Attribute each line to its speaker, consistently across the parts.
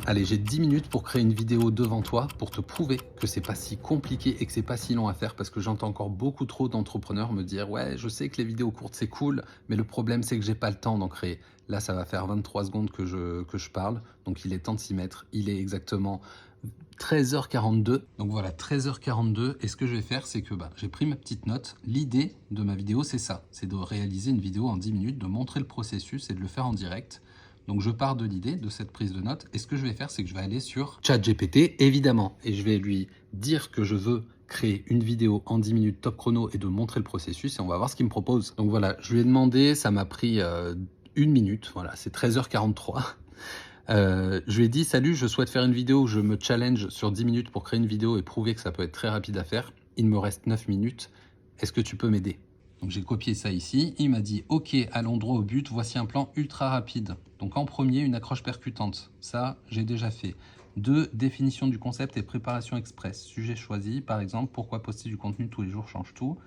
Speaker 1: Allez, j'ai 10 minutes pour créer une vidéo devant toi pour te prouver que c'est pas si compliqué et que c'est pas si long à faire parce que j'entends encore beaucoup trop d'entrepreneurs me dire ouais, je sais que les vidéos courtes c'est cool, mais le problème c'est que j'ai pas le temps d'en créer. Là, ça va faire 23 secondes que je parle, donc il est temps de s'y mettre. Il est exactement 13h42. Donc voilà, 13h42. Et ce que je vais faire, c'est que j'ai pris ma petite note. L'idée de ma vidéo, c'est ça. C'est de réaliser une vidéo en 10 minutes, de montrer le processus et de le faire en direct. Donc je pars de l'idée, de cette prise de notes. Et ce que je vais faire, c'est que je vais aller sur ChatGPT, évidemment. Et je vais lui dire que je veux créer une vidéo en 10 minutes top chrono et de montrer le processus. Et on va voir ce qu'il me propose. Donc voilà, je lui ai demandé, ça m'a pris 1 minute. Voilà, c'est 13h43. Je lui ai dit, salut, je souhaite faire une vidéo où je me challenge sur 10 minutes pour créer une vidéo et prouver que ça peut être très rapide à faire. Il me reste 9 minutes. Est-ce que tu peux m'aider? Donc j'ai copié ça ici. Il m'a dit, ok, allons droit au but. Voici un plan ultra rapide. Donc en premier, une accroche percutante. Ça, j'ai déjà fait. 2, définition du concept et préparation express. Sujet choisi, par exemple, pourquoi poster du contenu tous les jours change tout.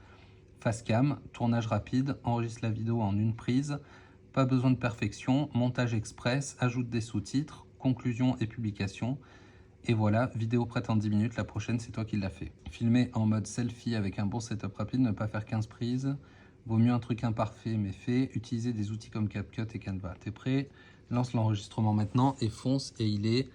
Speaker 1: Face cam, tournage rapide, enregistre la vidéo en une prise. Pas besoin de perfection, montage express, ajoute des sous-titres, conclusion et publication. Et voilà, vidéo prête en 10 minutes, la prochaine c'est toi qui l'as fait. Filmer en mode selfie avec un bon setup rapide, ne pas faire 15 prises. Vaut mieux un truc imparfait mais fait. Utiliser des outils comme CapCut et Canva. T'es prêt? Lance l'enregistrement maintenant et fonce, et il est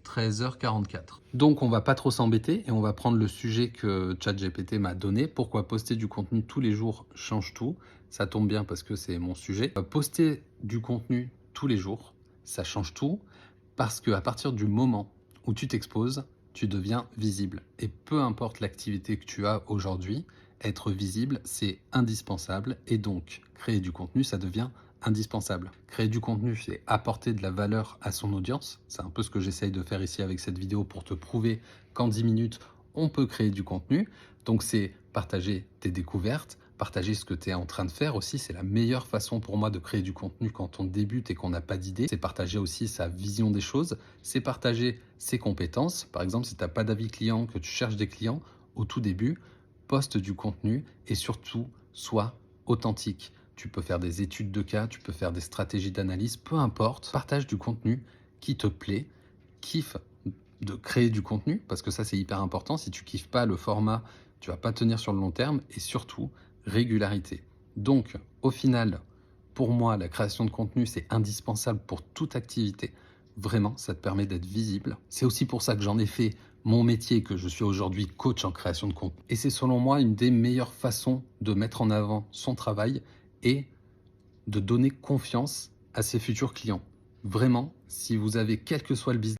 Speaker 1: 13h44. Donc on va pas trop s'embêter et on va prendre le sujet que ChatGPT m'a donné. Pourquoi poster du contenu tous les jours change tout? Ça tombe bien parce que c'est mon sujet. Poster du contenu tous les jours, ça change tout parce qu'à partir du moment où tu t'exposes, tu deviens visible. Et peu importe l'activité que tu as aujourd'hui, être visible, c'est indispensable. Et donc, créer du contenu, ça devient indispensable. Créer du contenu, c'est apporter de la valeur à son audience. C'est un peu ce que j'essaye de faire ici avec cette vidéo pour te prouver qu'en 10 minutes, on peut créer du contenu. Donc c'est partager tes découvertes, partager ce que tu es en train de faire aussi. C'est la meilleure façon pour moi de créer du contenu quand on débute et qu'on n'a pas d'idée. C'est partager aussi sa vision des choses. C'est partager ses compétences. Par exemple, si tu n'as pas d'avis client, que tu cherches des clients, au tout début, poste du contenu et surtout, sois authentique. Tu peux faire des études de cas, tu peux faire des stratégies d'analyse, peu importe. Partage du contenu qui te plaît, kiffe de créer du contenu, parce que ça c'est hyper important. Si tu kiffes pas le format, tu vas pas tenir sur le long terme, et surtout régularité. Donc au final, pour moi, la création de contenu c'est indispensable pour toute activité. Vraiment, ça te permet d'être visible. C'est aussi pour ça que j'en ai fait mon métier, que je suis aujourd'hui coach en création de contenu. Et c'est selon moi une des meilleures façons de mettre en avant son travail et de donner confiance à ses futurs clients. Vraiment, si vous avez quel que soit le business,